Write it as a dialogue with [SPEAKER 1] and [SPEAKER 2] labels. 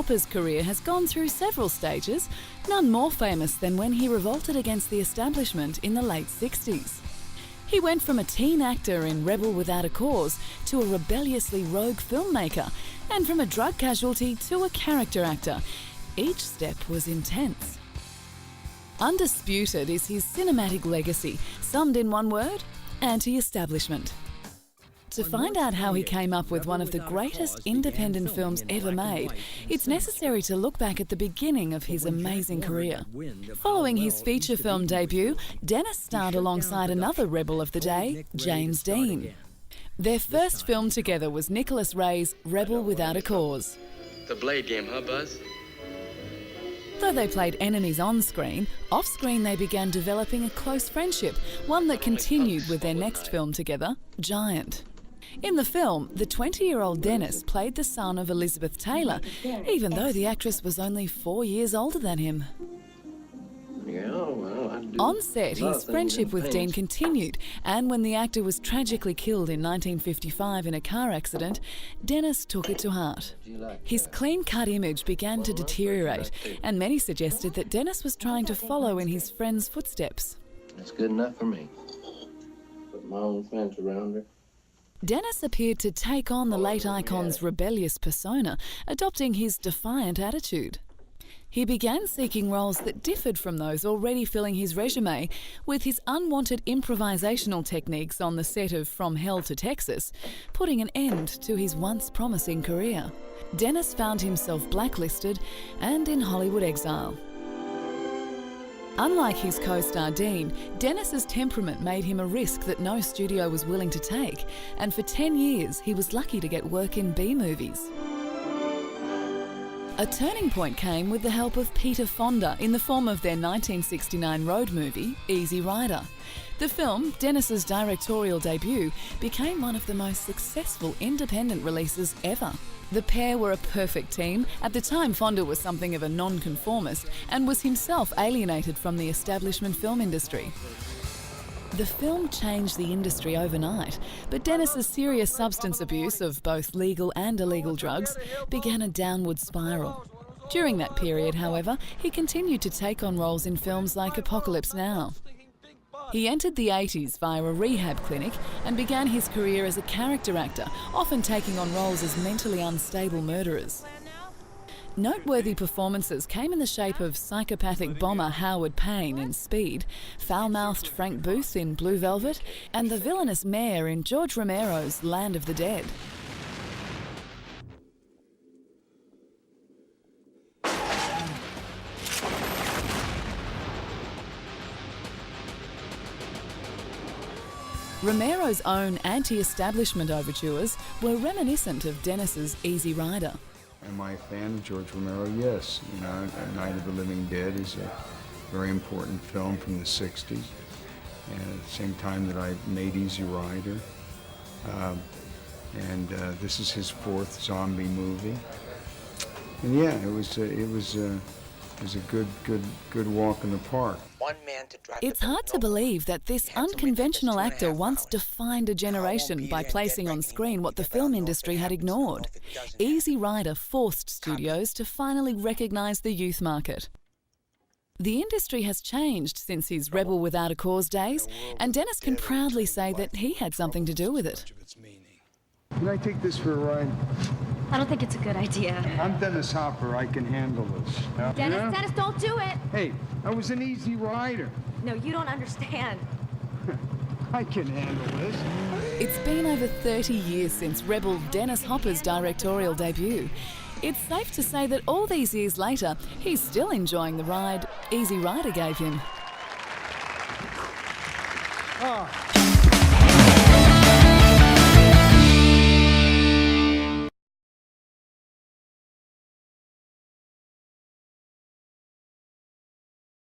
[SPEAKER 1] Hopper's career has gone through several stages, none more famous than when he revolted against the establishment in the late 60s. He went from a teen actor in Rebel Without a Cause to a rebelliously rogue filmmaker, and from a drug casualty to a character actor. Each step was intense. Undisputed is his cinematic legacy, summed in one word: anti-establishment. To find out how he came up with one of the greatest independent films ever made, it's necessary to look back at the beginning of his amazing career. Following his feature film debut, Dennis starred alongside another rebel of the day, James Dean. Their first film together was Nicholas Ray's Rebel Without a Cause.
[SPEAKER 2] The Blade game, huh, Buzz?
[SPEAKER 1] Though they played enemies on screen, off screen they began developing a close friendship, one that continued with their next film together, Giant. In the film, the 20-year-old Dennis played the son of Elizabeth Taylor, even though the actress was only 4 years older than him. On set, his friendship with Dean continued, and when the actor was tragically killed in 1955 in a car accident, Dennis took it to heart. His clean-cut image began to deteriorate, and many suggested that Dennis was trying to follow in his friend's footsteps.
[SPEAKER 3] That's good enough for me. Put my own fence around her.
[SPEAKER 1] Dennis appeared to take on the late icon's rebellious persona, adopting his defiant attitude. He began seeking roles that differed from those already filling his resume, with his unwanted improvisational techniques on the set of From Hell to Texas putting an end to his once promising career. Dennis found himself blacklisted and in Hollywood exile. Unlike his co-star Dean, Dennis's temperament made him a risk that no studio was willing to take, and for 10 years he was lucky to get work in B-movies. A turning point came with the help of Peter Fonda in the form of their 1969 road movie, Easy Rider. The film, Dennis's directorial debut, became one of the most successful independent releases ever. The pair were a perfect team. At the time, Fonda was something of a non-conformist and was himself alienated from the establishment film industry. The film changed the industry overnight, but Dennis's serious substance abuse of both legal and illegal drugs began a downward spiral. During that period, however, he continued to take on roles in films like Apocalypse Now. He entered the 80s via a rehab clinic and began his career as a character actor, often taking on roles as mentally unstable murderers. Noteworthy performances came in the shape of psychopathic bomber Howard Payne in Speed, foul-mouthed Frank Booth in Blue Velvet, and the villainous mayor in George Romero's Land of the Dead. Romero's own anti-establishment overtures were reminiscent of Dennis's Easy Rider.
[SPEAKER 4] Am I a fan of George Romero? Yes. You know, Night of the Living Dead is a very important film from the 60s. And at the same time that I made Easy Rider. This is his 4th zombie movie. And yeah, it was a good walk in the park.
[SPEAKER 1] It's hard to believe that this unconventional actor once defined a generation by placing on screen what the film industry had ignored. Easy Rider forced studios to finally recognise the youth market. The industry has changed since his Rebel Without a Cause days, and Dennis can proudly say that he had something to do with it.
[SPEAKER 4] Can I take this for a ride?
[SPEAKER 5] I don't think it's a good idea.
[SPEAKER 4] I'm Dennis Hopper. I can handle this.
[SPEAKER 5] Dennis, don't do it!
[SPEAKER 4] Hey, I was an Easy Rider.
[SPEAKER 5] No, you don't understand.
[SPEAKER 4] I can handle this.
[SPEAKER 1] It's been over 30 years since Rebel Dennis Hopper's directorial debut. It's safe to say that all these years later, he's still enjoying the ride Easy Rider gave him.
[SPEAKER 4] Oh.